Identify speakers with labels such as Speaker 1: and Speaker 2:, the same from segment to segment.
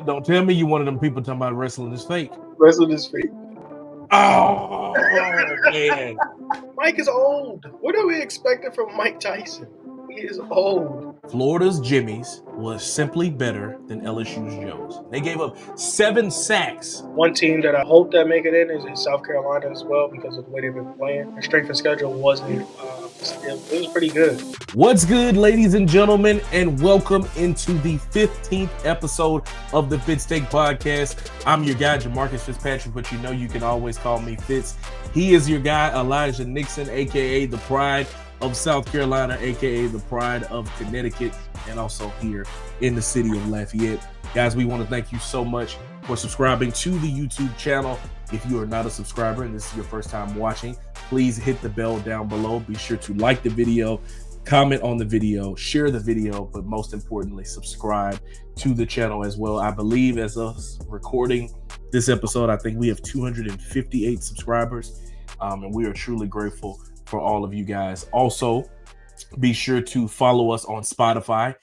Speaker 1: Don't tell me you one of them people talking about wrestling is fake.
Speaker 2: Wrestling is fake.
Speaker 1: Oh man.
Speaker 2: Mike is old. What are we expecting from Mike Tyson? He is old.
Speaker 1: Florida's Jimmy's was simply better than LSU's Joe's. They gave up 7 sacks.
Speaker 2: One team that I hope that make it in is South Carolina as well because of the way they've been playing. Their strength of schedule wasn't. It was pretty good.
Speaker 1: What's good, ladies and gentlemen, and welcome into the 15th episode of the Fitz Take Podcast. I'm your guy, Jamarcus Fitzpatrick, but you know you can always call me Fitz. He is your guy, Elijah Nixon, a.k.a. the Pride of South Carolina, a.k.a. the Pride of Connecticut, and also here in the city of Lafayette. Guys, we want to thank you so much for subscribing to the YouTube channel. If you are not a subscriber and this is your first time watching, please hit the bell down below. Be sure to like the video, comment on the video, share the video, but most importantly, subscribe to the channel as well. I believe as us recording this episode, I think we have 258 subscribers, and we are truly grateful for all of you guys. Also, be sure to follow us on Spotify.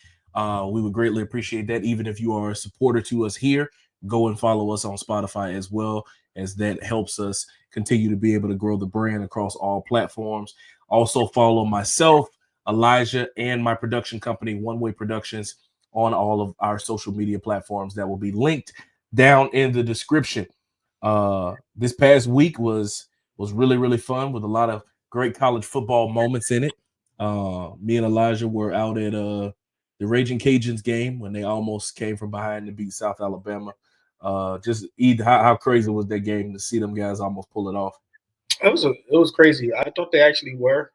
Speaker 1: We would greatly appreciate that. Even if you are a supporter to us here, go and follow us on Spotify as well, as that helps us continue to be able to grow the brand across all platforms. Also follow myself, Elijah, and my production company, One Way Productions, on all of our social media platforms that will be linked down in the description. This past week was really, really fun with a lot of great college football moments in it. Me and Elijah were out at the Raging Cajuns game when they almost came from behind to beat South Alabama. How crazy was that game to see them guys almost pull it off?
Speaker 2: It was crazy. I thought they actually were.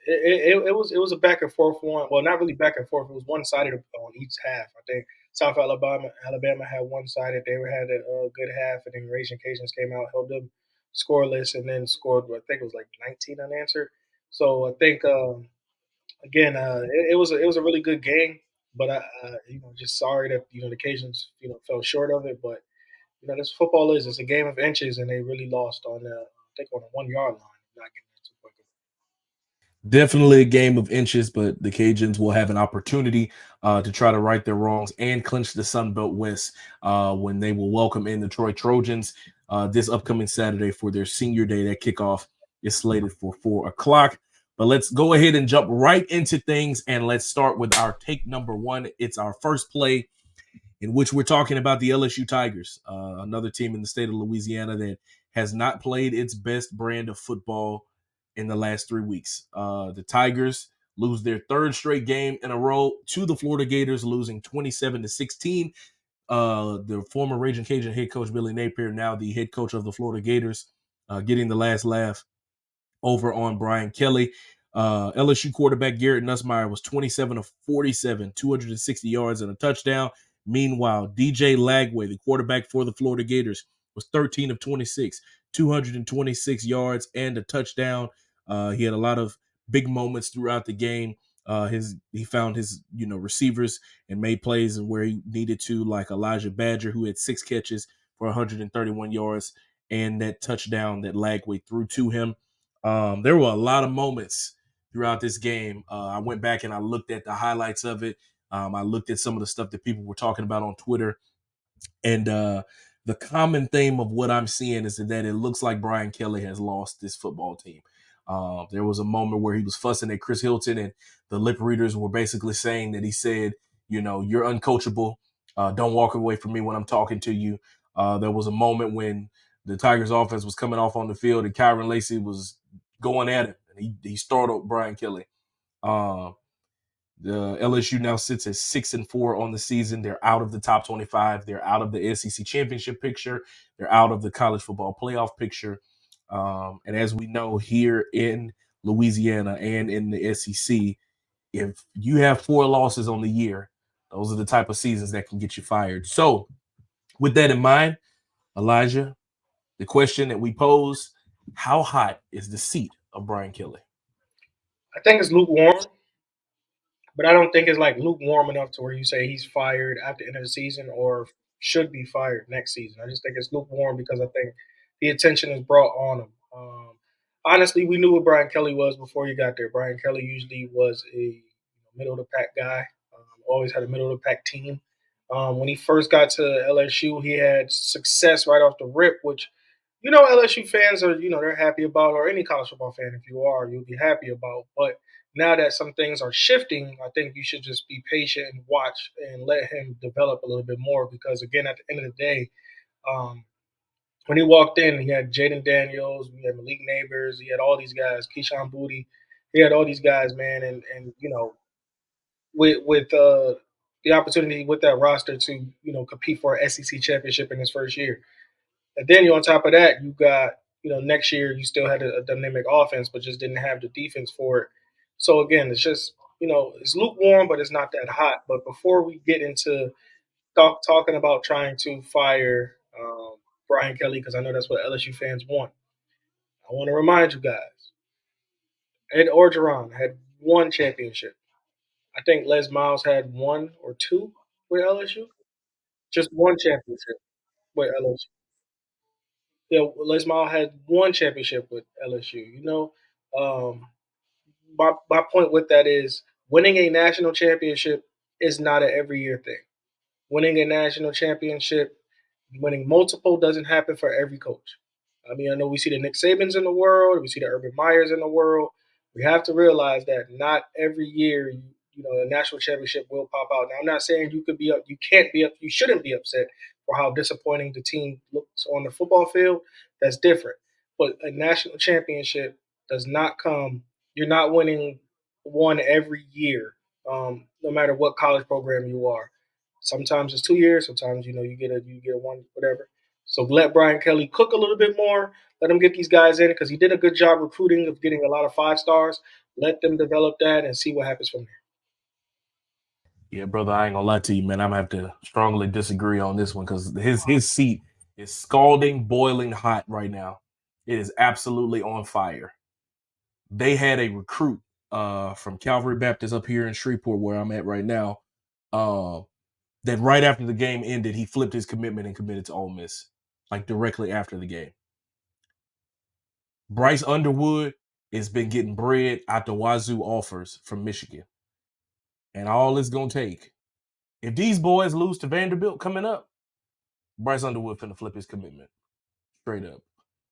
Speaker 2: It was a back and forth one. Well, not really back and forth. It was one sided on each half. I think South Alabama had one sided. They had a good half, and then Raging Cajuns came out, held them scoreless, and then scored. I think it was like 19 unanswered. So I think again, it was a really good game. But just sorry that the Cajuns fell short of it. But this football it's a game of inches, and they really lost on I think on the 1 yard line. Not getting it too quick.
Speaker 1: Definitely a game of inches, but the Cajuns will have an opportunity to try to right their wrongs and clinch the Sun Belt West when they will welcome in the Troy Trojans this upcoming Saturday for their senior day. That kickoff is slated for 4 o'clock. But let's go ahead and jump right into things, and let's start with our take number one. It's our first play in which we're talking about the LSU Tigers, another team in the state of Louisiana that has not played its best brand of football in the last 3 weeks. The Tigers lose their third straight game in a row to the Florida Gators, losing 27-16. The former Raging Cajun head coach Billy Napier, now the head coach of the Florida Gators, getting the last laugh over on Brian Kelly. LSU quarterback Garrett Nussmeier was 27 of 47, 260 yards and a touchdown. Meanwhile, DJ Lagway, the quarterback for the Florida Gators, was 13 of 26, 226 yards and a touchdown. He had a lot of big moments throughout the game. He found his receivers and made plays where he needed to, like Elijah Badger, who had 6 catches for 131 yards and that touchdown that Lagway threw to him. There were a lot of moments throughout this game. I went back and I looked at the highlights of it. I looked at some of the stuff that people were talking about on Twitter. And the common theme of what I'm seeing is that it looks like Brian Kelly has lost this football team. There was a moment where he was fussing at Chris Hilton, and the lip readers were basically saying that he said, you're uncoachable. Don't walk away from me when I'm talking to you. There was a moment when the Tigers offense was coming off on the field and Kyron Lacey was going at it, and he startled Brian Kelly. The LSU now sits at 6-4 on the season. They're out of the top 25. They're out of the SEC championship picture. They're out of the college football playoff picture. And as we know here in Louisiana and in the SEC, if you have 4 losses on the year, those are the type of seasons that can get you fired. So with that in mind, Elijah, the question that we pose, how hot is the seat of Brian Kelly?
Speaker 2: I think it's lukewarm, but I don't think it's like lukewarm enough to where you say he's fired at the end of the season or should be fired next season. I just think it's lukewarm because I think the attention is brought on him. Honestly, we knew what Brian Kelly was before he got there. Brian Kelly usually was a middle of the pack guy, always had a middle of the pack team. When he first got to LSU, he had success right off the rip, which LSU fans are they're happy about, or any college football fan, if you are, you'll be happy about. But now that some things are shifting, I think you should just be patient and watch and let him develop a little bit more. Because again, at the end of the day, um, when he walked in, he had Jaden Daniels, we had Malik Neighbors, he had all these guys, Keyshawn Booty, he had all these guys, man, and with the opportunity with that roster to compete for an SEC championship in his first year. And then on top of that, you got next year you still had a dynamic offense, but just didn't have the defense for it. So again, it's just it's lukewarm, but it's not that hot. But before we get into talking about trying to fire Brian Kelly, because I know that's what LSU fans want, I want to remind you guys: Ed Orgeron had one championship. I think Les Miles had one or two with LSU. Just one championship with LSU. Yeah, Les Miles had one championship with LSU. Um, my point with that is winning a national championship is not an every year thing. Winning a national championship, winning multiple doesn't happen for every coach. I mean, I know we see the Nick Sabans in the world, we see the Urban Meyers in the world. We have to realize that not every year, a national championship will pop out. Now, I'm not saying you could be up, you can't be up, you shouldn't be upset for how disappointing the team looks on the football field. That's different. But a national championship does not come. You're not winning one every year, no matter what college program you are. Sometimes it's 2 years. Sometimes you get one, whatever. So let Brian Kelly cook a little bit more. Let him get these guys in because he did a good job recruiting of getting a lot of 5 stars. Let them develop that and see what happens from there.
Speaker 1: Yeah, brother, I ain't gonna lie to you, man. I'm gonna have to strongly disagree on this one because his seat is scalding, boiling hot right now. It is absolutely on fire. They had a recruit from Calvary Baptist up here in Shreveport, where I'm at right now. Uh, that right after the game ended, he flipped his commitment and committed to Ole Miss, like directly after the game. Bryce Underwood has been getting bread out the wazoo offers from Michigan, and all it's gonna take if these boys lose to Vanderbilt coming up, Bryce Underwood finna flip his commitment straight up.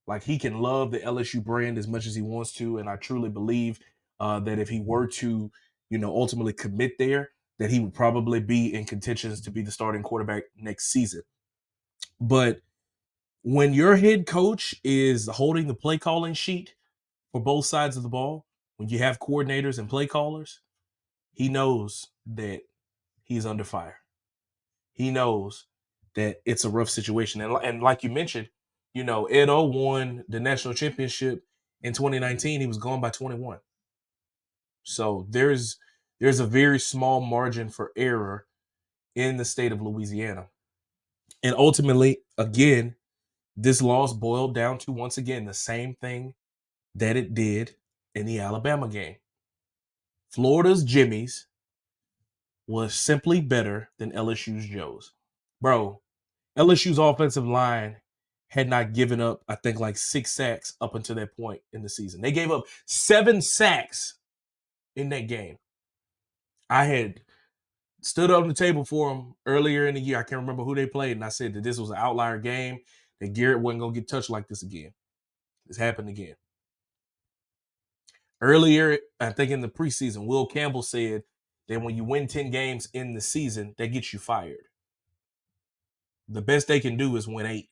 Speaker 1: Like he can love the LSU brand as much as he wants to, and I truly believe that if he were to, ultimately commit there, that he would probably be in contentions to be the starting quarterback next season. But when your head coach is holding the play calling sheet for both sides of the ball, when you have coordinators and play callers, he knows that he's under fire. He knows that it's a rough situation. And like you mentioned, Ed O won the national championship in 2019. He was gone by 21. So there's a very small margin for error in the state of Louisiana. And ultimately, again, this loss boiled down to once again the same thing that it did in the Alabama game. Florida's Jimmy's was simply better than LSU's Joe's. Bro, LSU's offensive line had not given up, I think, like 6 sacks up until that point in the season. They gave up 7 sacks in that game. I had stood up on the table for them earlier in the year. I can't remember who they played, and I said that this was an outlier game, that Garrett wasn't going to get touched like this again. This happened again. Earlier, I think in the preseason, Will Campbell said that when you win 10 games in the season, that gets you fired. The best they can do is win 8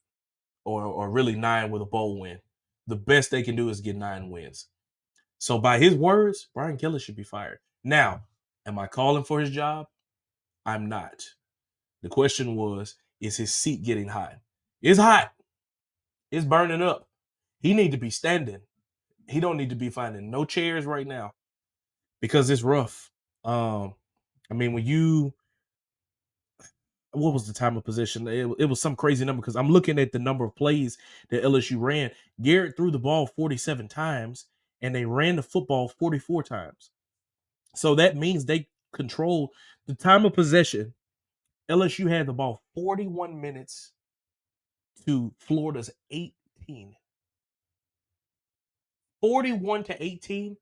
Speaker 1: or really 9 with a bowl win. The best they can do is get 9 wins. So by his words, Brian Kelly should be fired. Now, am I calling for his job? I'm not. The question was, is his seat getting hot? It's hot. It's burning up. He need to be standing. He don't need to be finding no chairs right now because it's rough. I mean, what was the time of possession? It was some crazy number because I'm looking at the number of plays that LSU ran. Garrett threw the ball 47 times and they ran the football 44 times. So that means they controlled the time of possession. LSU had the ball 41 minutes to Florida's 18. 41 to 18.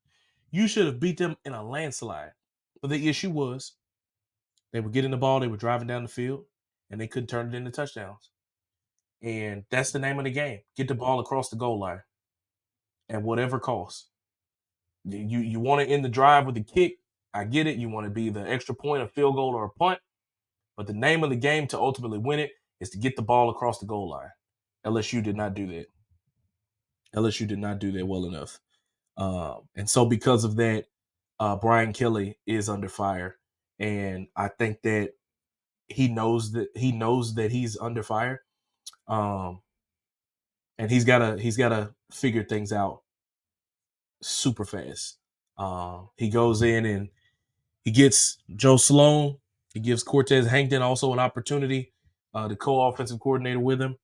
Speaker 1: You should have beat them in a landslide. But the issue was they were getting the ball, they were driving down the field, and they couldn't turn it into touchdowns. And that's the name of the game. Get the ball across the goal line at whatever cost. You want to end the drive with a kick. I get it. You want to be the extra point, a field goal, or a punt. But the name of the game to ultimately win it is to get the ball across the goal line. LSU did not do that. LSU did not do that well enough. And so because of that, Brian Kelly is under fire. And I think that he knows that he's under fire. And he's gotta figure things out super fast. He goes in and he gets Joe Sloan. He gives Cortez Hankton also an opportunity, the co-offensive coordinator with him.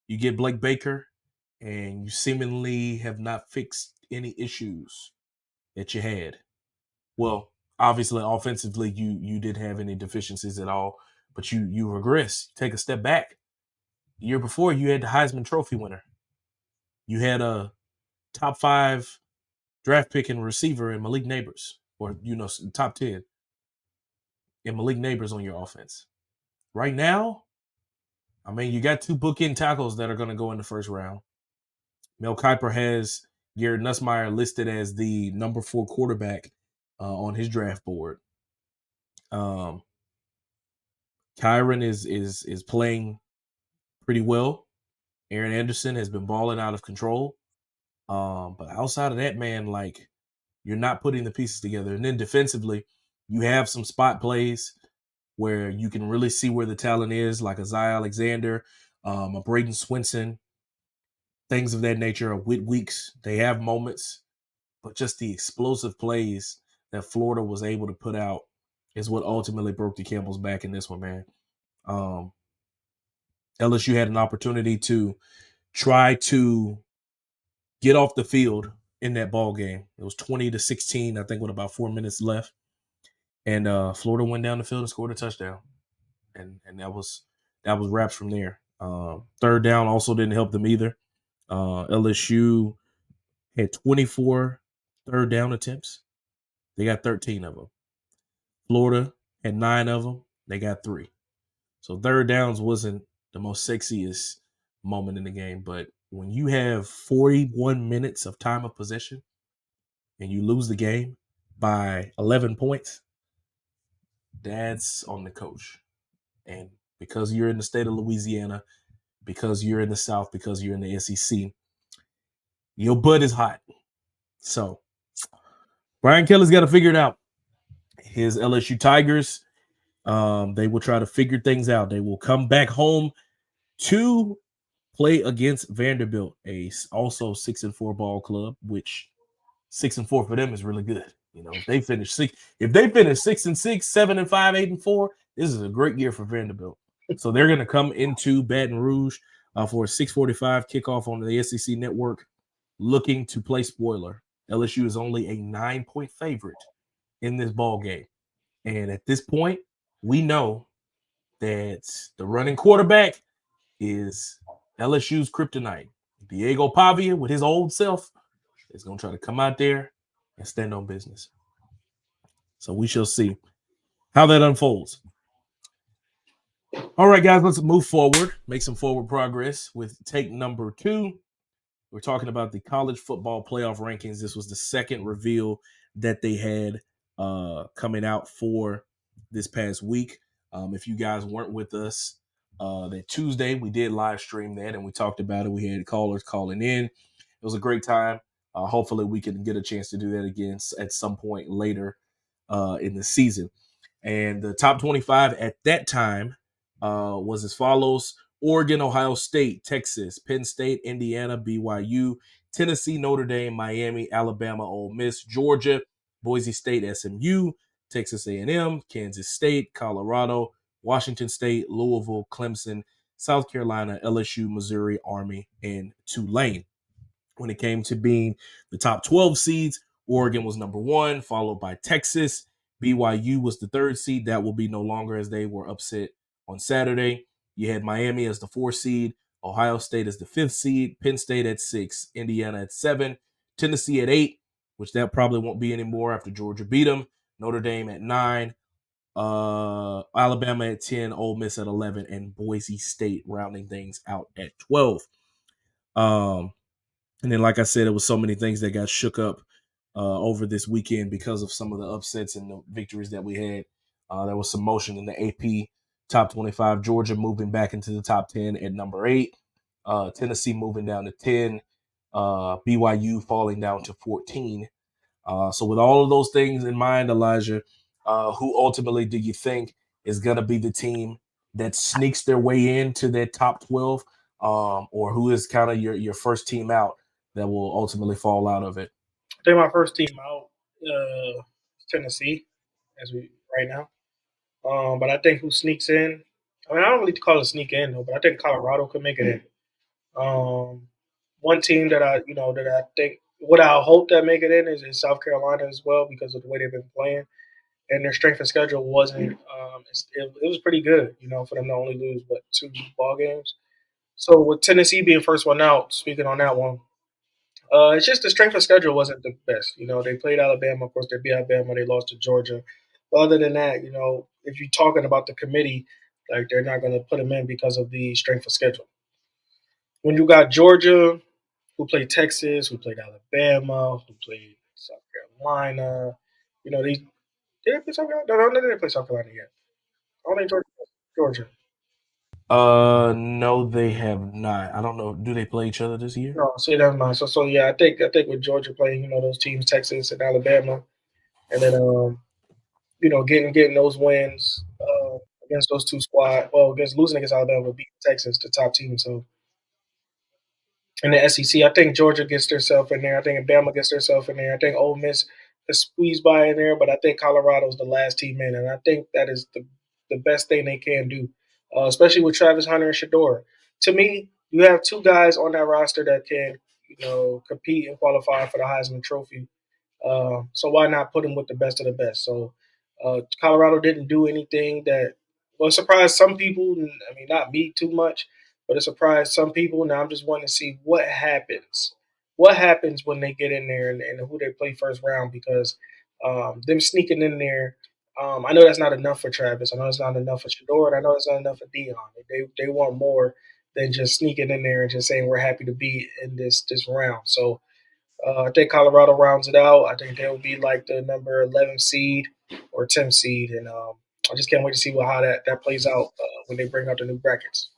Speaker 1: You get Blake Baker, and you seemingly have not fixed any issues that you had. Well, obviously, offensively, you didn't have any deficiencies at all, but you regress. Take a step back. The year before, you had the Heisman Trophy winner. You had a top 5 draft pick and receiver in Malik Neighbors, or top 10 in Malik Neighbors on your offense. Right now, I mean, you got 2 bookend tackles that are going to go in the first round. Mel Kiper has Garrett Nussmeier listed as the number 4 quarterback on his draft board. Kyron is playing pretty well. Aaron Anderson has been balling out of control. But outside of that, man, like, you're not putting the pieces together. And then defensively, you have some spot plays where you can really see where the talent is, like a Zy Alexander, a Braden Swinson, things of that nature. A Whit Weeks, they have moments, but just the explosive plays that Florida was able to put out is what ultimately broke the camel's back in this one, man. LSU had an opportunity to try to get off the field in that ball game. It was 20-16, I think, with about 4 minutes left. And Florida went down the field and scored a touchdown. And that was wraps from there. Third down also didn't help them either. LSU had 24 third down attempts. They got 13 of them. Florida had 9 of them. They got 3. So third downs wasn't the most sexiest moment in the game. But when you have 41 minutes of time of possession and you lose the game by 11 points, that's on the coach. And because you're in the state of Louisiana, because you're in the South, because you're in the SEC, your butt is hot. So Brian Kelly's got to figure it out. His LSU Tigers, they will try to figure things out. They will come back home to play against Vanderbilt, a also 6-4 ball club, which 6-4 for them is really good. You know, if they finish 6-6, 7-5, 8-4, this is a great year for Vanderbilt. So they're going to come into Baton Rouge for a 6:45 kickoff on the SEC network, looking to play spoiler. LSU is only a 9-point favorite in this ball game. And at this point, we know that the running quarterback is LSU's kryptonite. Diego Pavia, with his old self, is going to try to come out there and stand on business. So we shall see how that unfolds. All right, guys, let's move forward, make some forward progress with take number 2. We're talking about the college football playoff rankings. This was the second reveal that they had coming out for this past week. If you guys weren't with us that Tuesday, we did live stream that and we talked about it. We had callers calling in. It was a great time. Hopefully we can get a chance to do that again at some point later in the season. And the top 25 at that time was as follows: Oregon, Ohio State, Texas, Penn State, Indiana, BYU, Tennessee, Notre Dame, Miami, Alabama, Ole Miss, Georgia, Boise State, SMU, Texas A&M, Kansas State, Colorado, Washington State, Louisville, Clemson, South Carolina, LSU, Missouri, Army, and Tulane. When it came to being the top 12 seeds, Oregon was number 1, followed by Texas. BYU was the 3rd seed. That will be no longer, as they were upset on Saturday. You had Miami as the 4th seed, Ohio State as the 5th seed, Penn State at 6, Indiana at 7, Tennessee at 8, which that probably won't be anymore after Georgia beat them, Notre Dame at 9, Alabama at 10, Ole Miss at 11, and Boise State rounding things out at 12. Um, and then, like I said, it was so many things that got shook up over this weekend because of some of the upsets and the victories that we had. There was some motion in the AP top 25. Georgia moving back into the top 10 at number 8. Tennessee moving down to 10. BYU falling down to 14. So, with all of those things in mind, Elijah, who ultimately do you think is going to be the team that sneaks their way into that top 12, or who is kind of your first team out that will ultimately fall out of it?
Speaker 2: I think my first team out, is Tennessee, as we right now. But I think who sneaks in? I mean, I don't really call it sneak in though, but I think Colorado could make it in. One team that I think what I hope that make it in is South Carolina as well because of the way they've been playing and their strength of schedule wasn't. It was pretty good, for them to only lose but 2 ball games. So with Tennessee being first one out, speaking on that one, it's just the strength of schedule wasn't the best. They played Alabama, of course they beat Alabama, they lost to Georgia. But other than that, if you're talking about the committee, like they're not going to put them in because of the strength of schedule. When you got Georgia, who played Texas, who played Alabama, who played South Carolina. These did they play South Carolina? No, they didn't play South Carolina yet. I think Georgia.
Speaker 1: No, they have not. I don't know. Do they play each other this year?
Speaker 2: No, see, never mind. So yeah, I think with Georgia playing, those teams, Texas and Alabama, and then getting those wins against those 2 squad. Well, against losing against Alabama, but beating Texas, the top team. So in the SEC. I think Georgia gets themselves in there. I think Alabama gets themselves in there. I think Ole Miss is squeezed by in there, but I think Colorado's the last team in, and I think that is the best thing they can do, especially with Travis Hunter and Shedeur. To me, you have 2 guys on that roster that can compete and qualify for the Heisman Trophy. So why not put him with the best of the best? So Colorado didn't do anything that well surprised some people. I mean, not me too much, but it surprised some people. Now I'm just wanting to see what happens. What happens when they get in there and who they play first round because them sneaking in there. I know that's not enough for Travis. I know it's not enough for Shedeur. And I know it's not enough for Deion. They want more than just sneaking in there and just saying we're happy to be in this round. So I think Colorado rounds it out. I think they'll be like the number 11 seed or 10 seed, and I just can't wait to see how that plays out when they bring out the new brackets.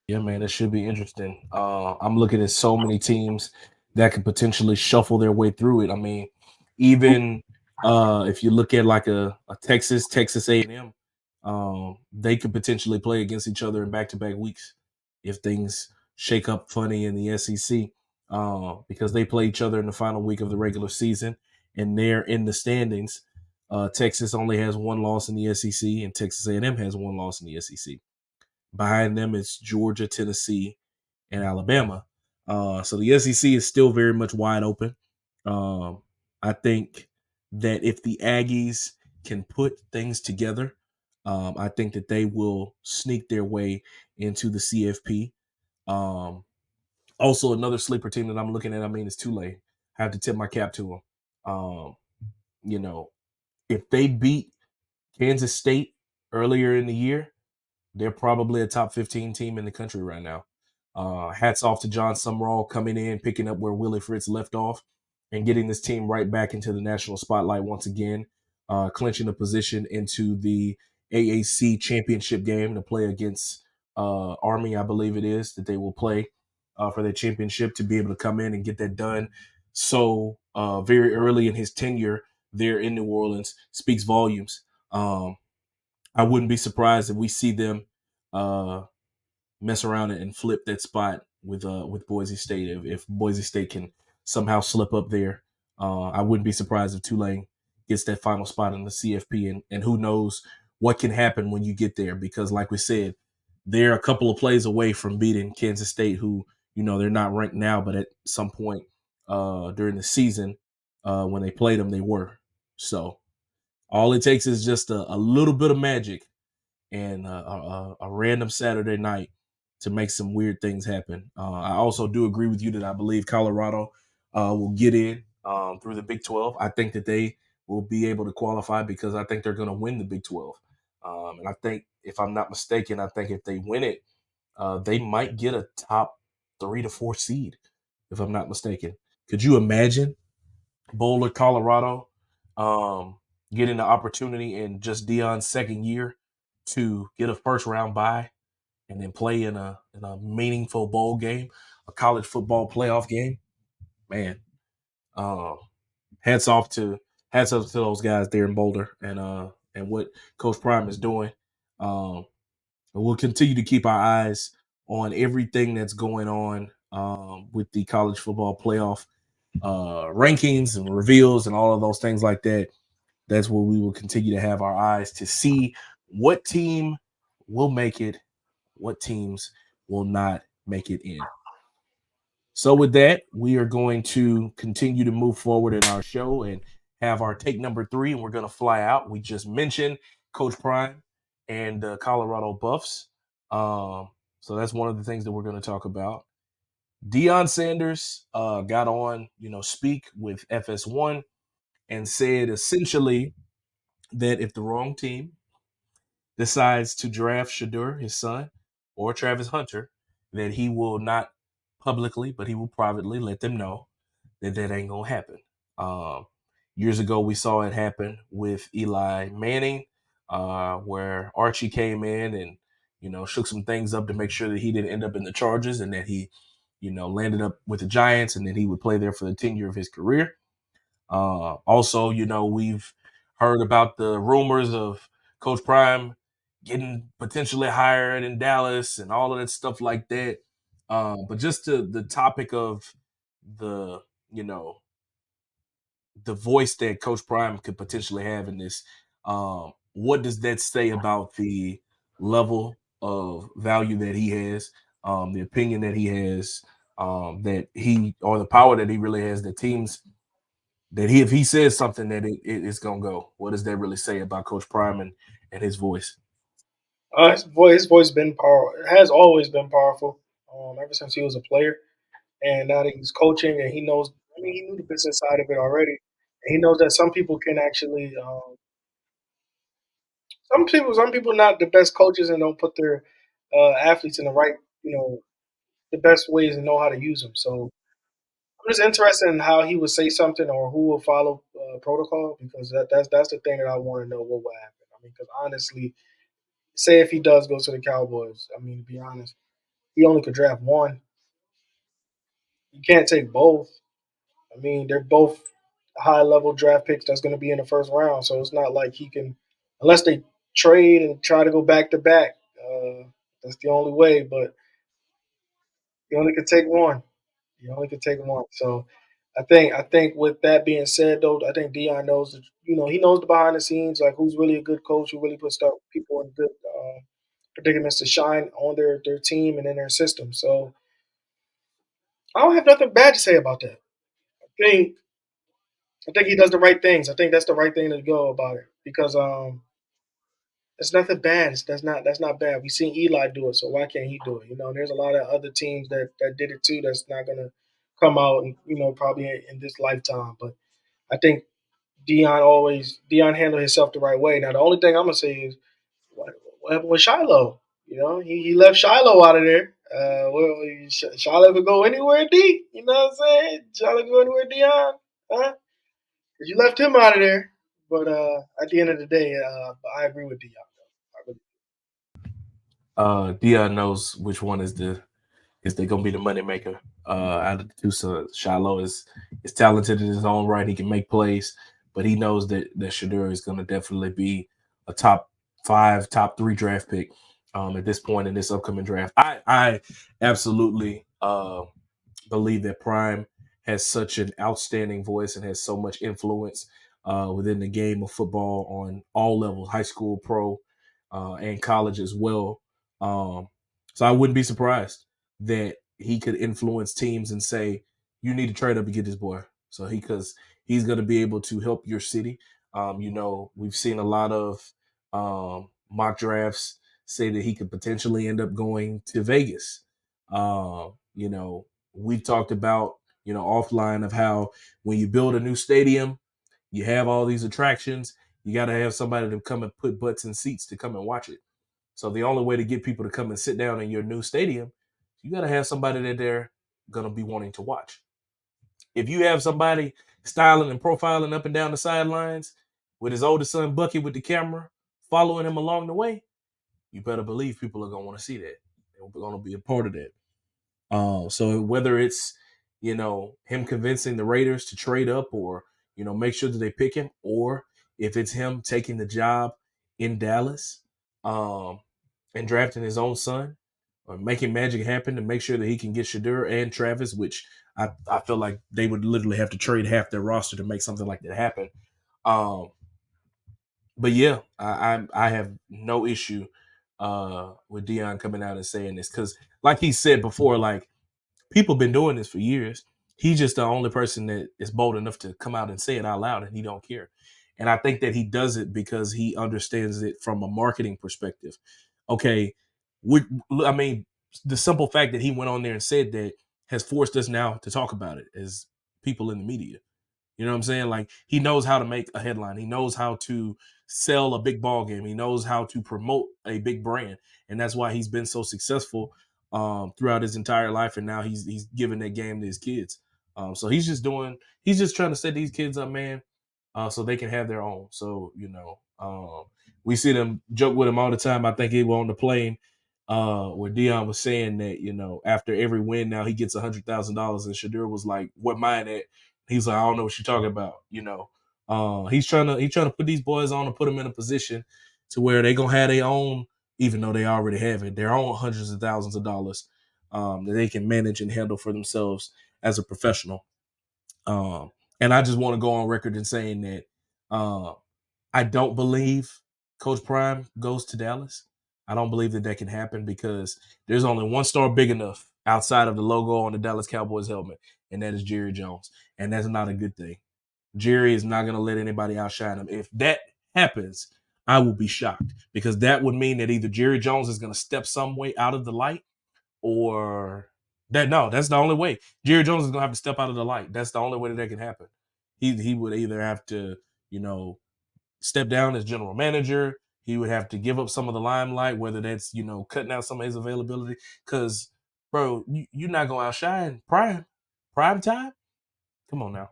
Speaker 1: Yeah, man, it should be interesting. I'm looking at so many teams that could potentially shuffle their way through it. I mean, even if you look at like a Texas A&M, they could potentially play against each other in back-to-back weeks if things shake up funny in the SEC, because they play each other in the final week of the regular season, and they're in the standings. Texas only has one loss in the SEC, and Texas A&M has one loss in the SEC. Behind them, it's Georgia, Tennessee, and Alabama. So the SEC is still very much wide open. Um, I think that if the Aggies can put things together, I think that they will sneak their way into the CFP. Um, Also, another sleeper team that I'm looking at, I mean, is Tulane. I have to tip my cap to them. Um, you know, if they beat Kansas State earlier in the year, they're probably a top 15 team in the country right now. Hats off to John Summerall coming in, picking up where Willie Fritz left off, and getting this team right back into the national spotlight once again, clinching a position into the AAC championship game to play against Army, I believe it is, that they will play for their championship to be able to come in and get that done. So very early in his tenure there in New Orleans speaks volumes. I wouldn't be surprised if we see them uh, mess around and flip that spot with Boise State. If Boise State can somehow slip up there, I wouldn't be surprised if Tulane gets that final spot in the CFP. And who knows what can happen when you get there? Because, like we said, they're a couple of plays away from beating Kansas State, who they're not ranked now, but at some point during the season when they played them, they were. So all it takes is just a little bit of magic and a random Saturday night to make some weird things happen. I also do agree with you that I believe Colorado will get in through the Big 12. I think that they will be able to qualify because I think they're going to win the Big 12. And I think, if I'm not mistaken, I think if they win it, they might get a top 3 to 4 seed, if I'm not mistaken. Could you imagine Boulder, Colorado, um, getting the opportunity in just Deion's second year to get a first round bye and then play in a meaningful bowl game, a college football playoff game? Man, um, hats off to those guys there in Boulder and what Coach Prime is doing. Um, and we'll continue to keep our eyes on everything that's going on with the college football playoff rankings and reveals and all of those things like that. That's where we will continue to have our eyes to see what team will make it, what teams will not make it in. So with that, we are going to continue to move forward in our show and have our take number 3, and we're going to fly out. We just mentioned Coach Prime and the Colorado Buffs. So that's one of the things that we're going to talk about. Deion Sanders got on, speak with FS1 and said essentially that if the wrong team decides to draft Shedeur, his son, or Travis Hunter, that he will not publicly, but he will privately let them know that ain't gonna happen. Um, Years ago, we saw it happen with Eli Manning, where Archie came in and shook some things up to make sure that he didn't end up in the Chargers and that he landed up with the Giants and then he would play there for the tenure of his career. Also, we've heard about the rumors of Coach Prime getting potentially hired in Dallas and all of that stuff like that. But just to the topic of the, you know, the voice that Coach Prime could potentially have in this, what does that say about the level of value that he has, the opinion that he has, that he or the power that he really has, that teams that if he says something that it's gonna go. What does that really say about Coach Prime and his voice?
Speaker 2: His voice been power has always been powerful. Ever since he was a player, and now that he's coaching, and he knows. I mean, he knew the business side of it already. And he knows that some people can actually. Some people not the best coaches and don't put their athletes in the right, the best ways and know how to use them. So I'm just interested in how he would say something or who will follow protocol because that's the thing that I want to know what will happen. I mean, because honestly, say if he does go to the Cowboys, I mean, to be honest, he only could draft one. You can't take both. I mean, they're both high level draft picks that's going to be in the first round. So it's not like he can, unless they trade and try to go back to back. That's the only way. But you only could take one. You only could take one. So I think with that being said, though, I think Dion knows. He knows the behind the scenes, like who's really a good coach, who really puts stuff people in good predicaments to shine on their team and in their system. So I don't have nothing bad to say about that. Think I think he does the right things. I think that's the right thing to go about it because it's nothing bad. That's not bad. We've seen Eli do it, so why can't he do it? There's a lot of other teams that did it too. That's not gonna come out, and probably in this lifetime. But I think Dion handled himself the right way. Now the only thing I'm gonna say is what happened with Shiloh. He left Shiloh out of there. Shiloh could go anywhere, D. You know what I'm saying? Shiloh could go anywhere, Dion. Huh? 'Cause you left him out of there. But at the end of the day, I agree with Dion. I really
Speaker 1: Dion knows which one is they gonna be the moneymaker out of the two sons. Shiloh is talented in his own right. He can make plays, but he knows that Shedeur is gonna definitely be a top 5, top 3 draft pick at this point in this upcoming draft. I absolutely believe that Prime has such an outstanding voice and has so much influence within the game of football on all levels, high school, pro, and college as well. So I wouldn't be surprised that he could influence teams and say, "You need to trade up and get this boy." So because he's going to be able to help your city. We've seen a lot of mock drafts say that he could potentially end up going to Vegas. You know, we've talked about offline of how when you build a new stadium, You have all these attractions. You got to have somebody to come and put butts in seats to come and watch it. So the only way to get people to come and sit down in your new stadium, you got to have somebody that they're going to be wanting to watch. If you have somebody styling and profiling up and down the sidelines with his oldest son Bucky with the camera, following him along the way, you better believe people are going to want to see that. They're going to be a part of that. So whether it's, him convincing the Raiders to trade up or, make sure that they pick him, or if it's him taking the job in Dallas and drafting his own son or making magic happen to make sure that he can get Shedeur and Travis, which I feel like they would literally have to trade half their roster to make something like that happen. But yeah, I have no issue with Deion coming out and saying this because, like he said before, like people been doing this for years. He's just the only person that is bold enough to come out and say it out loud, and he don't care. And I think that he does it because he understands it from a marketing perspective. Okay, I mean, the simple fact that he went on there and said that has forced us now to talk about it as people in the media. You know what I'm saying? Like he knows how to make a headline. He knows how to sell a big ball game. He knows how to promote a big brand, and that's why he's been so successful throughout his entire life. And now he's giving that game to his kids. So he's just trying to set these kids up, man, so they can have their own. So we see them joke with him all the time. I think he was on the plane where Deion was saying that after every win now he gets $100,000, and Shedeur was like, "What mine at?" He's like, "I don't know what you're talking about." He's trying to put these boys on and put them in a position to where they gonna have their own, even though they already have it, their own hundreds of thousands of dollars that they can manage and handle for themselves as a professional. And I just want to go on record in saying that I don't believe Coach Prime goes to Dallas. I don't believe that can happen because there's only one star big enough outside of the logo on the Dallas Cowboys helmet, and that is Jerry Jones. And that's not a good thing. Jerry is not going to let anybody outshine him. If that happens, I will be shocked because that would mean that either Jerry Jones is going to step some way out of the light or that's the only way. Jerry Jones is going to have to step out of the light. That's the only way that can happen. He would either have to, step down as general manager. He would have to give up some of the limelight, whether that's, cutting out some of his availability. Because, bro, you're not going to outshine prime time. Come on now.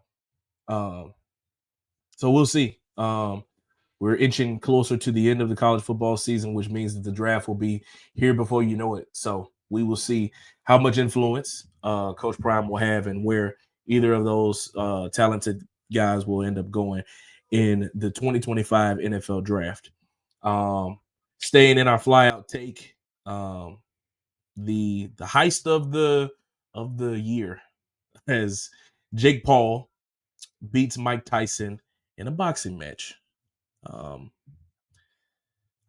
Speaker 1: So we'll see. We're inching closer to the end of the college football season, which means that the draft will be here before you know it. So we will see how much influence Coach Prime will have and where either of those talented guys will end up going in the 2025 NFL draft. Staying in our flyout take, the heist of the year as Jake Paul beats Mike Tyson in a boxing match.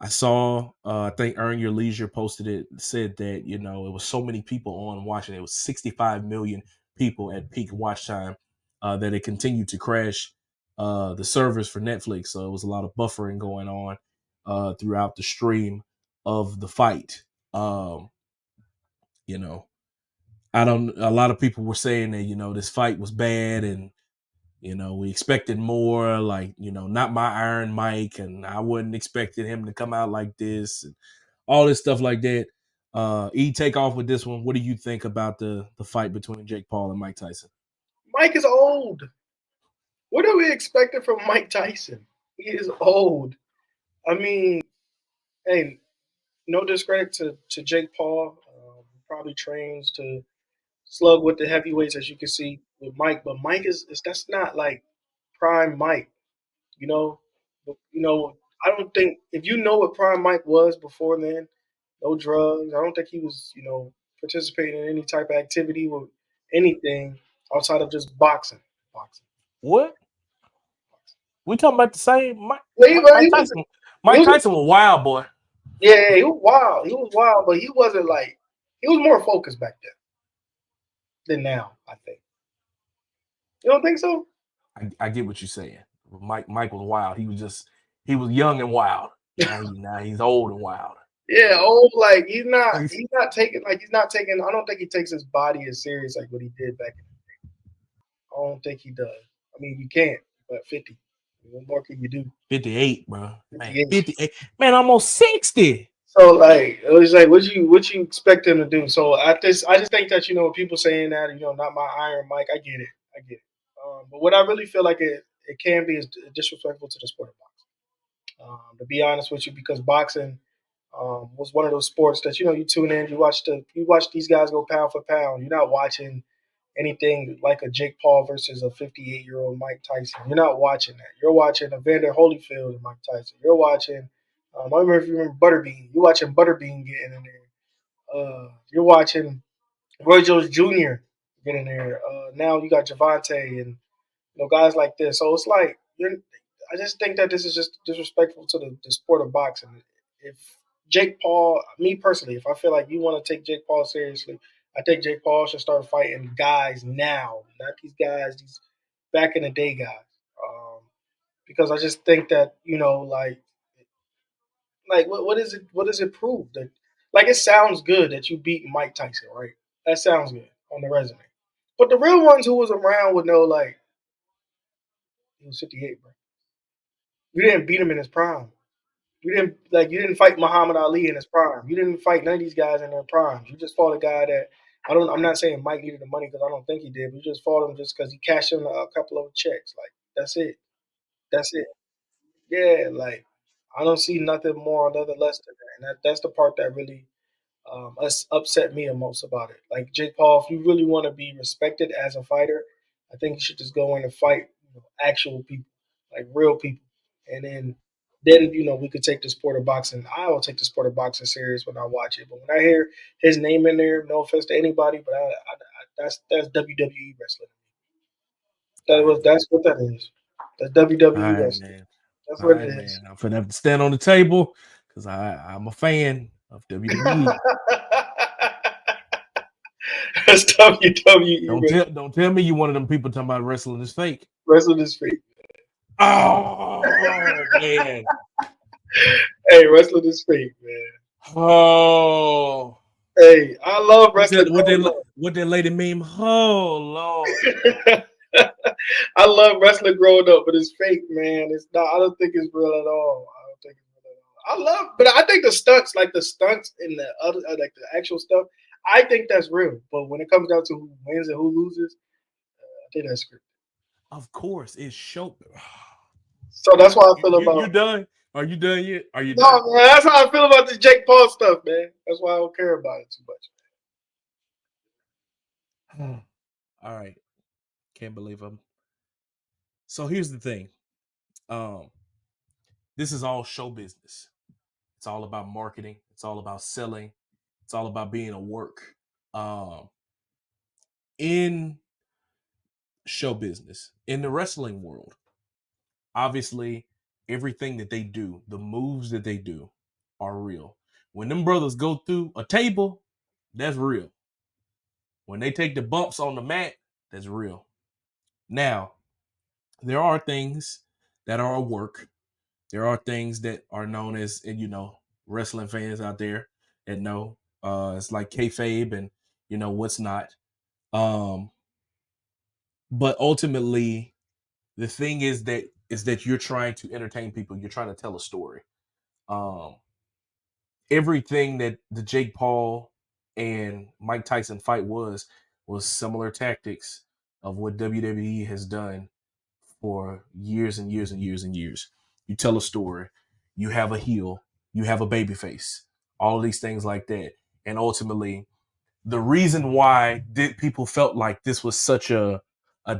Speaker 1: I saw, I think Earn Your Leisure posted it, said that, it was so many people on watching. It was 65 million people at peak watch time that it continued to crash the servers for Netflix. So it was a lot of buffering going on throughout the stream of the fight. You know, a lot of people were saying that, this fight was bad and, we expected more, like, not my Iron Mike, and I wasn't expecting him to come out like this, and all this stuff like that. Take off with this one. What do you think about the fight between Jake Paul and Mike Tyson?
Speaker 2: Mike is old. What are we expecting from Mike Tyson? He is old. I mean, hey, no discredit to Jake Paul. Probably trains to slug with the heavyweights, as you can see with Mike. But Mike is that's not like prime Mike. You know, but, I don't think if you know what prime Mike was before then, no drugs. I don't think he was, participating in any type of activity or anything outside of just boxing. Boxing.
Speaker 1: What? We talking about the same Mike?
Speaker 2: Yeah,
Speaker 1: Mike Tyson. Mike Tyson was wild, boy.
Speaker 2: Yeah, he was wild. He was wild, but he wasn't like he was more focused back then than now. I think. You don't think so?
Speaker 1: I get what you're saying. Mike was wild. He was young and wild. Now he's old and wild.
Speaker 2: Yeah, old like he's not taking I don't think he takes his body as serious like what he did back in the day. I don't think he does. I mean you can't, but 50. What more can you do?
Speaker 1: 58, bro. Man,
Speaker 2: 58.
Speaker 1: 58. Man, almost 60.
Speaker 2: So like it was like what you expect him to do? So I just think that people saying that not my Iron Mike. I get it. I get it. But what I really feel like it can be is disrespectful to the sport of boxing. To be honest with you, because boxing was one of those sports that you tune in, you watch these guys go pound for pound. You're not watching anything like a Jake Paul versus a 58-year-old Mike Tyson. You're not watching that. You're watching Evander Holyfield and Mike Tyson. You're watching. I don't remember if you remember Butterbean. You're watching Butterbean getting in there. You're watching Roy Jones Jr. get in there. Now you got Javante and guys like this. So it's like I just think that this is just disrespectful to the sport of boxing. If Jake Paul, me personally, if I feel like you want to take Jake Paul seriously, I think Jake Paul should start fighting guys now, not these guys, these back in the day guys. Because I just think that like what is it? What does it prove? That like it sounds good that you beat Mike Tyson, right? That sounds good on the resume. But the real ones who was around would know like he was 58, bro. You didn't beat him in his prime. You didn't fight Muhammad Ali in his prime. You didn't fight none of these guys in their primes. You just fought a guy that I'm not saying Mike needed the money because I don't think he did. But you just fought him just because he cashed in a couple of checks. Like that's it. That's it. Yeah. Like I don't see nothing more or nothing less than that. And that's the part that really upset me the most about it. Like Jake Paul, if you really want to be respected as a fighter, I think you should just go in and fight actual people, like real people, and then we could take the sport of boxing. I will take the sport of boxing serious when I watch it. But when I hear his name in there, no offense to anybody, but that's WWE wrestling.
Speaker 1: All right, man.
Speaker 2: That's what that is. That's
Speaker 1: All
Speaker 2: WWE
Speaker 1: right,
Speaker 2: wrestling.
Speaker 1: man.
Speaker 2: That's
Speaker 1: All
Speaker 2: what it
Speaker 1: right,
Speaker 2: is.
Speaker 1: man. I'm finna have to stand on the table because I'm a fan of WWE.
Speaker 2: That's WWE
Speaker 1: Don't tell me you one of them people talking about wrestling is fake.
Speaker 2: wrestling is fake.
Speaker 1: Oh man.
Speaker 2: Hey, wrestling is fake, man.
Speaker 1: Oh.
Speaker 2: Hey, I love wrestling.
Speaker 1: What that lady meme? Oh Lord.
Speaker 2: I love wrestling growing up, but it's fake, man. It's not. I don't think it's real at all. I don't think it's real at all. But I think the stunts and the other, like the actual stuff, I think that's real. But when it comes down to who wins and who loses, I think that's scripted.
Speaker 1: Of course, it's show.
Speaker 2: So that's why I feel
Speaker 1: You
Speaker 2: about.
Speaker 1: done? Are you done yet? Are you done?
Speaker 2: No, man, that's how I feel about this Jake Paul stuff, man. That's why I don't care about it too much.
Speaker 1: All right. Can't believe them. So here's the thing. Um, this is all show business. It's all about marketing. It's all about selling. It's all about being a work. Um, in show business, in the wrestling world, obviously everything that they do, the moves that they do, are real. When them brothers go through a table, that's real. When they take the bumps on the mat, that's real. Now, there are things that are work. There are things that are known as, and wrestling fans out there that know it's like kayfabe and what's not. Um, but ultimately, the thing is that you're trying to entertain people. You're trying to tell a story. Um, everything that the Jake Paul and Mike Tyson fight was similar tactics of what WWE has done for years and years and years and years. You tell a story, you have a heel, you have a baby face, all of these things like that. And ultimately, the reason why people felt like this was such a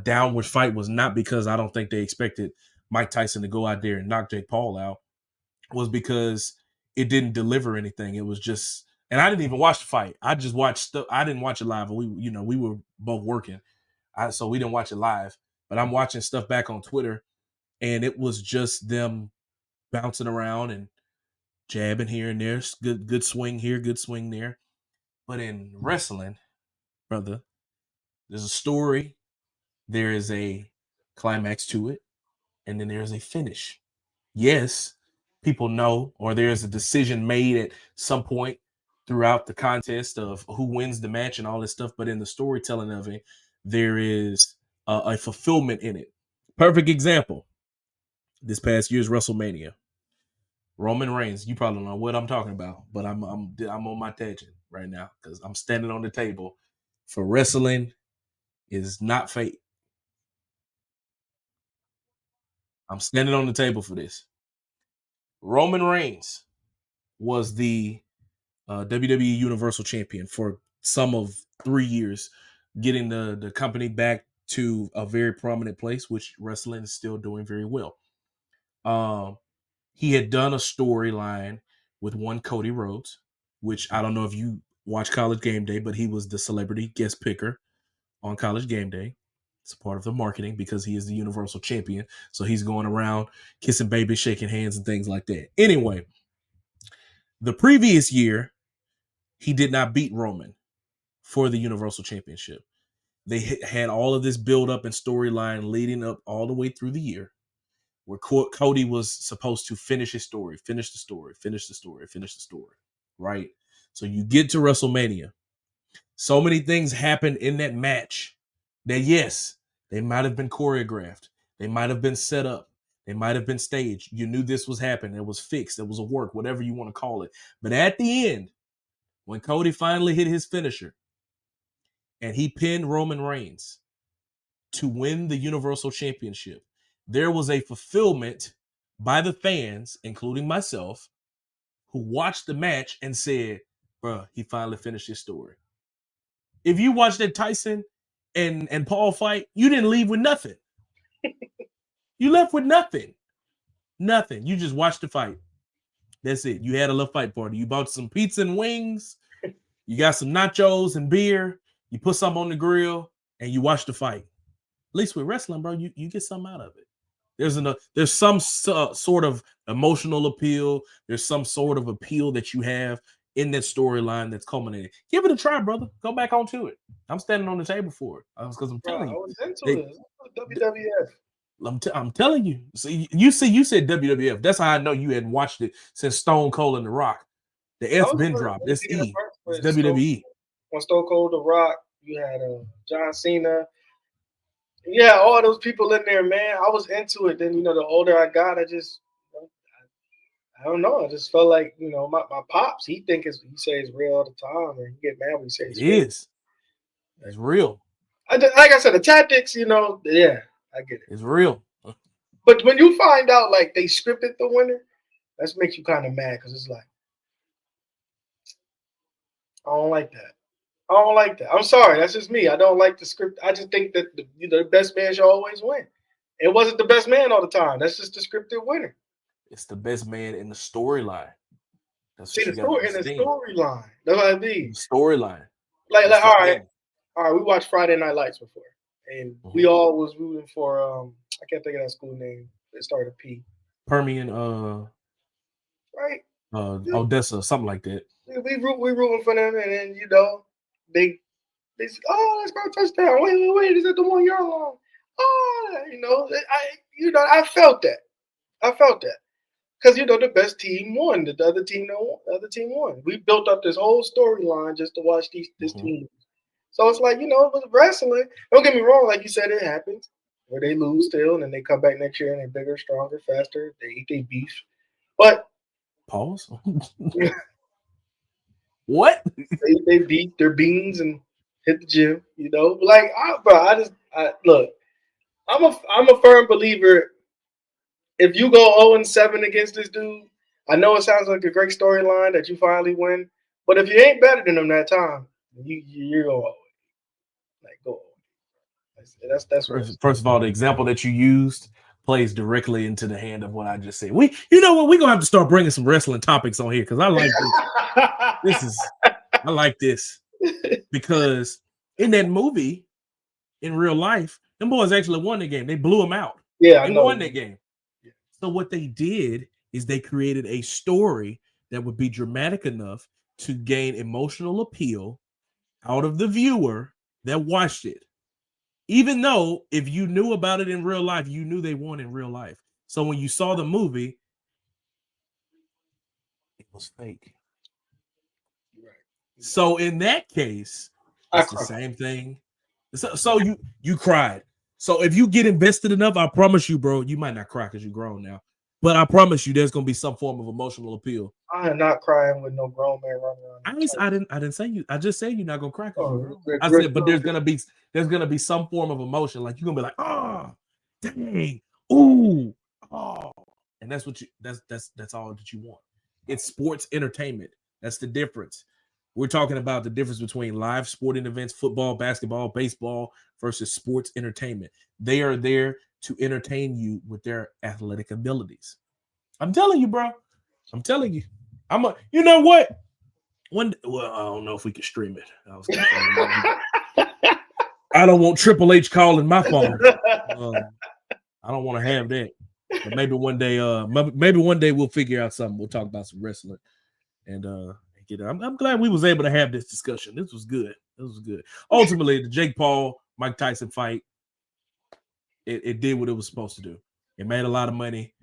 Speaker 1: downward fight was not because I don't think they expected Mike Tyson to go out there and knock Jake Paul out, was because it didn't deliver anything. It was just, and I didn't even watch the fight. I just watched I didn't watch it live. We were both working, so we didn't watch it live. But I'm watching stuff back on Twitter, and it was just them bouncing around and jabbing here and there. Good swing here, good swing there. But in wrestling, brother, there's a story, there is a climax to it, and then there's a finish. Yes, people know, or there's a decision made at some point throughout the contest of who wins the match and all this stuff, but in the storytelling of it, there is a fulfillment in it. Perfect example. this past year's WrestleMania. Roman Reigns, you probably don't know what I'm talking about, but I'm on my tangent right now because I'm standing on the table for wrestling is not fate. I'm standing on the table for this. Roman Reigns was the WWE Universal Champion for some of 3 years, getting the company back to a very prominent place, which wrestling is still doing very well. He had done a storyline with one Cody Rhodes, which I don't know if you watch College Game Day, but he was the celebrity guest picker on College Game Day. It's a part of the marketing because he is the Universal Champion. So he's going around kissing babies, shaking hands, and things like that. Anyway, the previous year, he did not beat Roman for the Universal Championship. They had all of this build up and storyline leading up all the way through the year, where Cody was supposed to finish his story, finish the story, right? So you get to WrestleMania. So many things happened in that match that, yes, they might have been choreographed. They might have been set up. They might have been staged. You knew this was happening. It was fixed. It was a work, whatever you want to call it. But at the end, when Cody finally hit his finisher and he pinned Roman Reigns to win the Universal Championship, there was a fulfillment by the fans, including myself, who watched the match and said, bruh, he finally finished his story. If you watched that Tyson and Paul fight, you didn't leave with nothing. You left with nothing. Nothing. You just watched the fight. That's it. You had a little fight party. You bought some pizza and wings. You got some nachos and beer. You put some on the grill and you watched the fight. At least with wrestling, bro, you get something out of it. There's some sort of emotional appeal. There's some sort of appeal that you have in that storyline that's culminating. Give it a try, brother. Go back onto it. I'm standing on the table for it because I'm telling you.
Speaker 2: I was into this. WWF.
Speaker 1: I'm telling you. You said WWF. That's how I know you hadn't watched it since Stone Cold and The Rock. The F been dropped. That's E. It's WWE.
Speaker 2: When Stone Cold, The Rock, you had John Cena. Yeah, all those people in there, man. I was into it. Then, the older I got, I just, I don't know. I just felt like, my pops, he say it's real all the time, and he get mad when he says
Speaker 1: it is. It's real.
Speaker 2: Like I said, the tactics, yeah, I get it.
Speaker 1: It's real.
Speaker 2: But when you find out, like, they scripted the winner, that makes you kind of mad because it's like, I don't like that. I'm sorry. That's just me. I don't like the script. I just think that the best man should always win. It wasn't the best man all the time. That's just the scripted winner.
Speaker 1: It's the best man in the storyline.
Speaker 2: See, the storyline. That's what I mean.
Speaker 1: Storyline.
Speaker 2: Like all right. We watched Friday Night Lights before, and we all was rooting for I can't think of that school name. It started with P.
Speaker 1: Permian.
Speaker 2: Right.
Speaker 1: Odessa, something like that.
Speaker 2: We rooting for them, and then they say, oh, let's go touchdown. Wait, is that the 1 yard line? Oh, I felt that. Because the best team won. The other team won. We built up this whole storyline just to watch this team. So it's like, with wrestling, don't get me wrong, like you said, it happens where they lose still, and then they come back next year and they're bigger, stronger, faster. They eat their beef. But
Speaker 1: pause. What?
Speaker 2: They beat their beans and hit the gym, Look, I'm a firm believer. If you go 0-7 against this dude, I know it sounds like a great storyline that you finally win, but if you ain't better than him that time, you're going away. Like, go away. That's
Speaker 1: first of all, the example that you used plays directly into the hand of what I just said. We're gonna have to start bringing some wrestling topics on here because I like this. I like this because in that movie, in real life, them boys actually won the game. They blew them out.
Speaker 2: Yeah,
Speaker 1: they won that game. Yeah. So what they did is they created a story that would be dramatic enough to gain emotional appeal out of the viewer that watched it. Even though if you knew about it in real life, you knew they won in real life. So when you saw the movie, it was fake. Right. So in that case, it's the same thing. So you cried. So if you get invested enough, I promise you, bro, you might not cry because you're grown now, but I promise you, there's gonna be some form of emotional appeal.
Speaker 2: I am not crying with no grown man running around
Speaker 1: I
Speaker 2: no
Speaker 1: ain't,
Speaker 2: turf.
Speaker 1: I didn't say you. I just say you're not gonna cry because you're
Speaker 2: Oh,
Speaker 1: grown.
Speaker 2: we're
Speaker 1: I
Speaker 2: good.
Speaker 1: said, but there's gonna be some form of emotion. Like you're gonna be like, oh, dang, ooh, oh, and that's what you. That's all that you want. It's sports entertainment. That's the difference. We're talking about the difference between live sporting events, football, basketball, baseball, versus sports entertainment. They are there to entertain you with their athletic abilities. I'm telling you, bro. I'm telling you. You know what? Well, I don't know if we can stream it. I was gonna say, I don't want Triple H calling my phone. Um, I don't want to have that. But maybe one day, maybe one day we'll figure out something. We'll talk about some wrestling and get it. I'm glad we was able to have this discussion. This was good. This was good. Ultimately, the Jake Paul Mike Tyson fight, it did what it was supposed to do. It made a lot of money,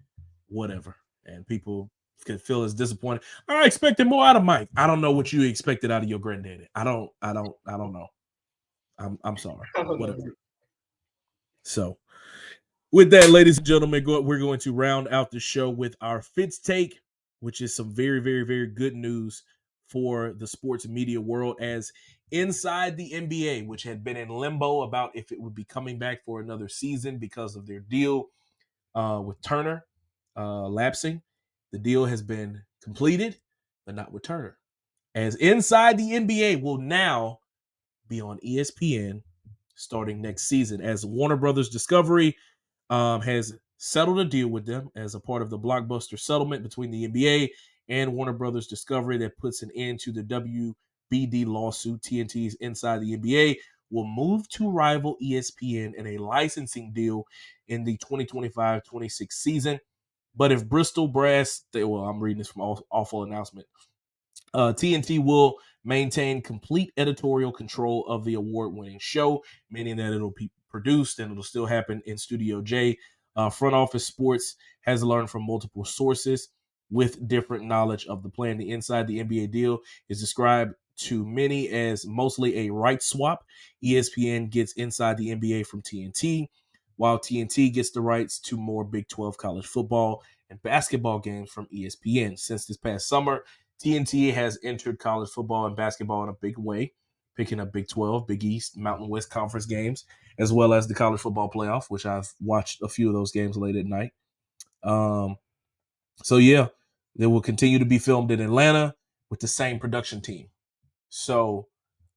Speaker 1: whatever, and people can feel as disappointed. I expected more out of Mike. I don't know what you expected out of your granddaddy. I don't know. I'm sorry.
Speaker 2: I don't know.
Speaker 1: Whatever. So, with that, ladies and gentlemen, we're going to round out the show with our Fitz Take, which is some very, very, very good news for the sports media world. As inside the NBA, which had been in limbo about if it would be coming back for another season because of their deal with Turner lapsing, the deal has been completed, but not with Turner. As inside the NBA will now be on ESPN starting next season, as Warner Brothers Discovery has settled a deal with them as a part of the blockbuster settlement between the NBA and Warner Brothers Discovery that puts an end to the WBD lawsuit. TNT's Inside the NBA will move to rival ESPN in a licensing deal in the 2025-26 season. But if Bristol Brass, well, I'm reading this from Awful Announcement. TNT will maintain complete editorial control of the award-winning show, meaning that it'll be produced and it'll still happen in Studio J. Front Office Sports has learned from multiple sources with different knowledge of the plan. The Inside the NBA deal is described to many as mostly a rights swap. ESPN gets Inside the NBA from TNT, while TNT gets the rights to more Big 12 college football and basketball games from ESPN. Since this past summer, TNT has entered college football and basketball in a big way, picking up Big 12, Big East, Mountain West Conference games, as well as the college football playoff, which I've watched a few of those games late at night. Um, so, yeah, they will continue to be filmed in Atlanta with the same production team. So,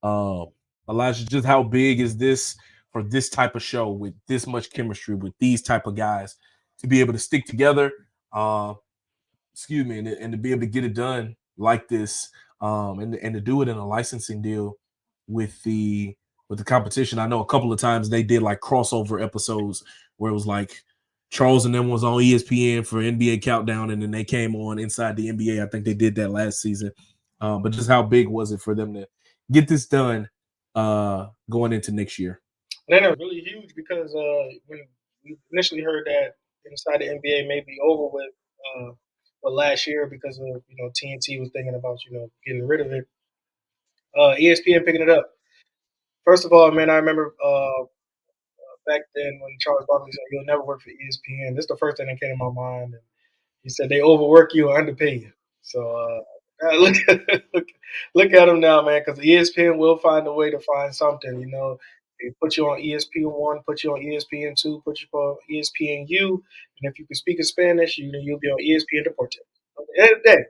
Speaker 1: uh, Elijah, just how big is this for this type of show with this much chemistry with these type of guys to be able to stick together? Excuse me, and to be able to get it done like this, and to do it in a licensing deal with the competition. I know a couple of times they did like crossover episodes where it was like Charles and them was on ESPN for NBA Countdown, and then they came on Inside the NBA. I think they did that last season. But just how big was it for them to get this done going into next year?
Speaker 2: Then it's really huge because when we initially heard that Inside the NBA may be over with, last year because of TNT was thinking about getting rid of it. ESPN picking it up. First of all, man, I remember back then when Charles Barkley said you'll never work for ESPN. This is the first thing that came to my mind. And he said they overwork you and underpay you. So look, look at them now, man, because ESPN will find a way to find something. They put you on ESPN1, put you on ESPN2, put you on ESPNU, and if you can speak in Spanish, you'll be on ESPN Deportes. At the end of the day,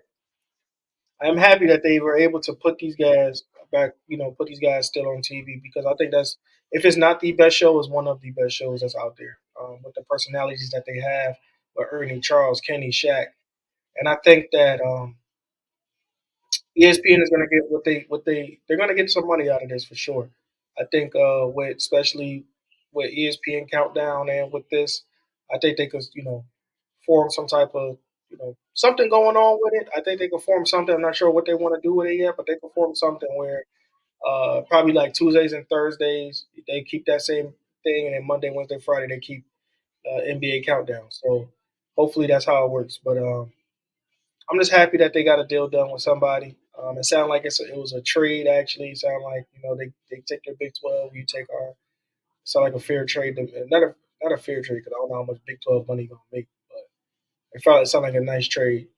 Speaker 2: I'm happy that they were able to put these guys back, put these guys still on TV because I think that's if it's not the best show, it's one of the best shows that's out there with the personalities that they have with Ernie, Charles, Kenny, Shaq, and I think that ESPN is going to get they're going to get some money out of this for sure. I think with especially with ESPN Countdown and with this, I think they could form some type of something going on with it. I think they could form something. I'm not sure what they want to do with it yet, but they could form something where probably like Tuesdays and Thursdays they keep that same thing, and then Monday, Wednesday, Friday they keep NBA Countdown. So hopefully that's how it works. But I'm just happy that they got a deal done with somebody. It sounded like it was a trade actually. It sounded like they take their Big 12, you take our it's not like a fair trade. Not a fair trade because I don't know how much Big 12 money gonna make, but it sounded like a nice trade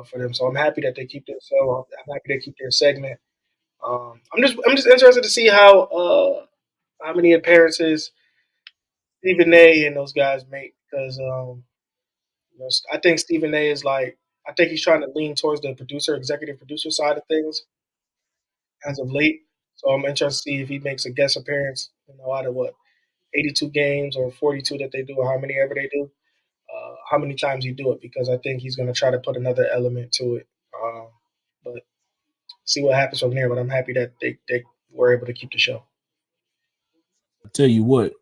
Speaker 2: for them. So I'm happy that they keep their so I'm happy they keep their segment. I'm just interested to see how many appearances Stephen A. and those guys make because I think Stephen A. is like I think he's trying to lean towards the executive producer side of things as of late. So I'm interested to see if he makes a guest appearance, out of what 82 games or 42 that they do, or how many ever they do, how many times he do it because I think he's going to try to put another element to it. But see what happens from there. But I'm happy that they were able to keep the show.
Speaker 1: I tell you what,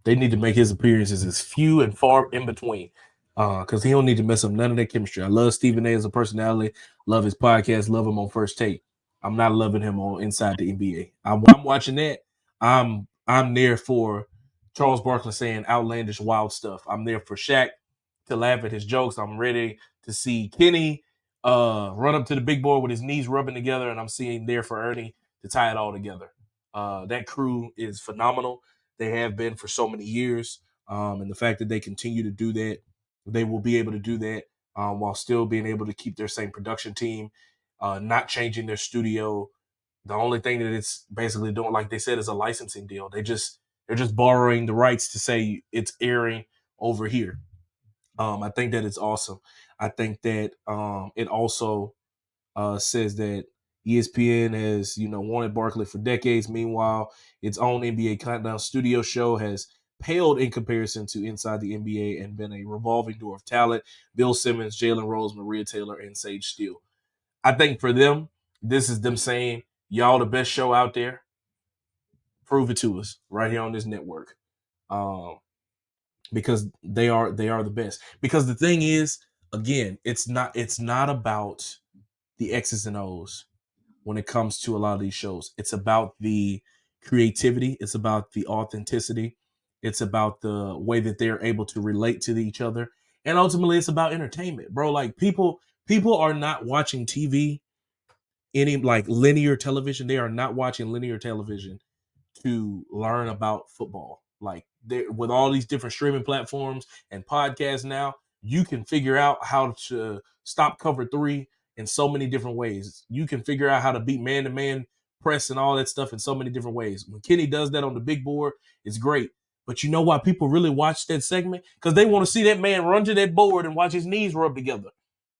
Speaker 1: they need to make his appearances as few and far in between. Because he don't need to mess up none of that chemistry. I love Stephen A as a personality, love his podcast, love him on First Take. I'm not loving him on Inside the NBA. I'm watching that. I'm there for Charles Barkley saying outlandish, wild stuff. I'm there for Shaq to laugh at his jokes. I'm ready to see Kenny run up to the big board with his knees rubbing together, and I'm seeing there for Ernie to tie it all together. That crew is phenomenal. They have been for so many years, and the fact that they continue to do that, they will be able to do that while still being able to keep their same production team, not changing their studio. The only thing that it's basically doing, like they said, is a licensing deal. They're just borrowing the rights to say it's airing over here. I think that it's awesome. I think that it also says that ESPN has, wanted Barkley for decades. Meanwhile, its own NBA Countdown studio show has paled in comparison to Inside the NBA and been a revolving door of talent. Bill Simmons, Jalen Rose, Maria Taylor, and Sage Steele. I think for them, this is them saying, y'all the best show out there. Prove it to us right here on this network. Because they are the best. Because the thing is, again, it's not about the X's and O's when it comes to a lot of these shows. It's about the creativity, it's about the authenticity, it's about the way that they're able to relate to each other. And ultimately it's about entertainment, bro. Like people are not watching TV, any like linear television. They are not watching linear television to learn about football. Like with all these different streaming platforms and podcasts now, you can figure out how to stop cover three in so many different ways. You can figure out how to beat man-to-man press and all that stuff in so many different ways. When Kenny does that on the big board, it's great. But you know why people really watch that segment? Because they want to see that man run to that board and watch his knees rub together.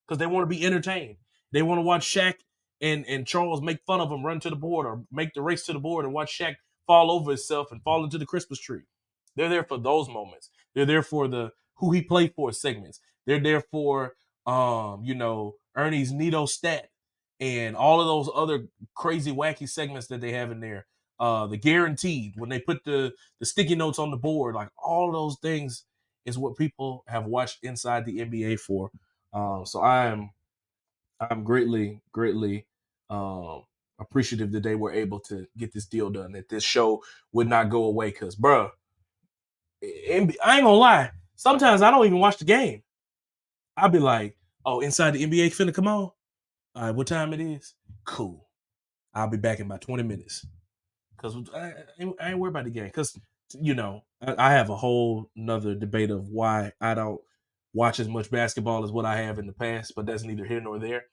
Speaker 1: Because they want to be entertained. They want to watch Shaq and Charles make fun of him run to the board or make the race to the board and watch Shaq fall over himself and fall into the Christmas tree. They're there for those moments. They're there for the who he played for segments. They're there for Ernie's Nito stat and all of those other crazy wacky segments that they have in there. The guaranteed when they put the sticky notes on the board, like all those things is what people have watched Inside the NBA for. So I'm greatly appreciative that they were able to get this deal done, that this show would not go away. Because, bro, I ain't gonna lie. Sometimes I don't even watch the game. I'll be like, oh, Inside the NBA finna come on. All right, what time it is? Cool. I'll be back in about 20 minutes. Because I ain't worried about the game. Because, I have a whole nother debate of why I don't watch as much basketball as what I have in the past, but that's neither here nor there.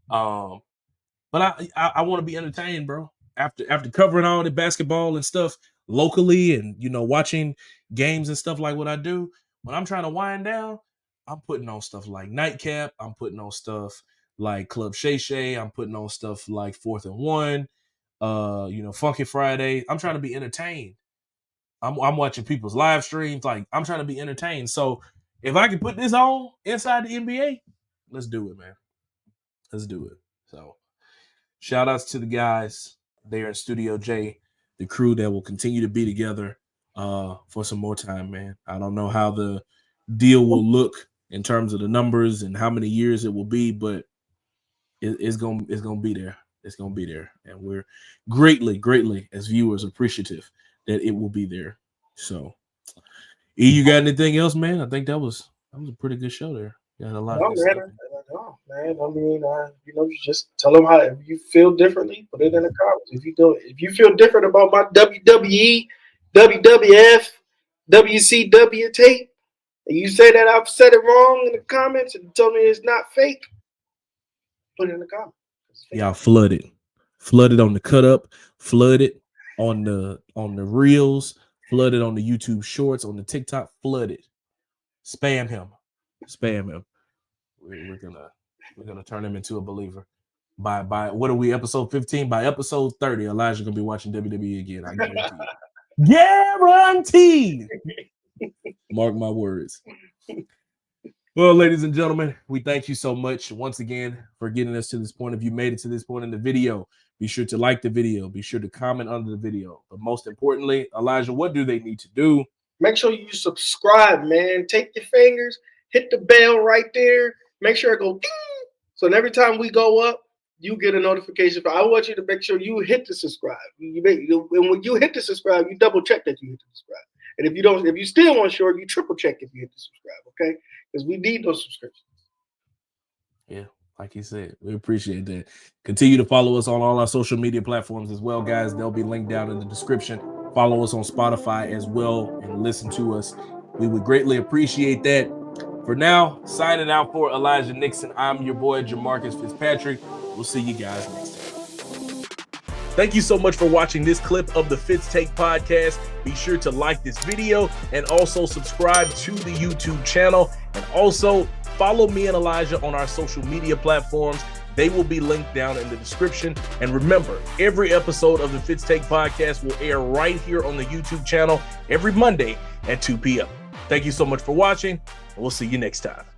Speaker 1: But I want to be entertained, bro. After covering all the basketball and stuff locally, and watching games and stuff like what I do, when I'm trying to wind down, I'm putting on stuff like Nightcap. I'm putting on stuff like Club Shay Shay. I'm putting on stuff like Fourth and One. Funky Friday. I'm trying to be entertained. I'm watching people's live streams. Like I'm trying to be entertained. So if I can put this on Inside the NBA, let's do it, man. Let's do it. So. Shout outs to the guys there in Studio J, the crew that will continue to be together for some more time, man. I don't know how the deal will look in terms of the numbers and how many years it will be, but it's gonna be there. It's gonna be there, and we're greatly as viewers appreciative that it will be there. So, E, you got anything else, man? I think that was a pretty good show there. Got a lot
Speaker 2: No,
Speaker 1: of good stuff.
Speaker 2: man. I mean, just tell them how if you feel differently, put it in the comments. If you feel different about my WWE WWF, WCW tape, and you say that I've said it wrong in the comments and tell me it's not fake, put it in the comments.
Speaker 1: Y'all flooded on the cut up, flooded on the reels, flooded on the YouTube shorts, on the TikTok, flooded. Spam him. We're gonna turn him into a believer. By what are we, episode 15? By episode 30, Elijah gonna be watching WWE again. I guarantee you. Guaranteed. Mark my words. Well, ladies and gentlemen, we thank you so much once again for getting us to this point. If you made it to this point in the video, be sure to like the video. Be sure to comment under the video. But most importantly, Elijah, what do they need to do?
Speaker 2: Make sure you subscribe, man. Take your fingers, hit the bell right there. Make sure it go ding. So every time we go up, you get a notification. I want you to make sure you hit the subscribe. And when you hit the subscribe, you double check that you hit the subscribe. And if you still want sure, you triple check if you hit the subscribe, okay? Because we need those subscriptions.
Speaker 1: Yeah, like you said, we appreciate that. Continue to follow us on all our social media platforms as well, guys. They'll be linked down in the description. Follow us on Spotify as well and listen to us. We would greatly appreciate that. For now, signing out for Elijah Nixon, I'm your boy, Jamarcus Fitzpatrick. We'll see you guys next time. Thank you so much for watching this clip of the Fitz Take Podcast. Be sure to like this video and also subscribe to the YouTube channel. And also follow me and Elijah on our social media platforms. They will be linked down in the description. And remember, every episode of the Fitz Take Podcast will air right here on the YouTube channel every Monday at 2 p.m. Thank you so much for watching, and we'll see you next time.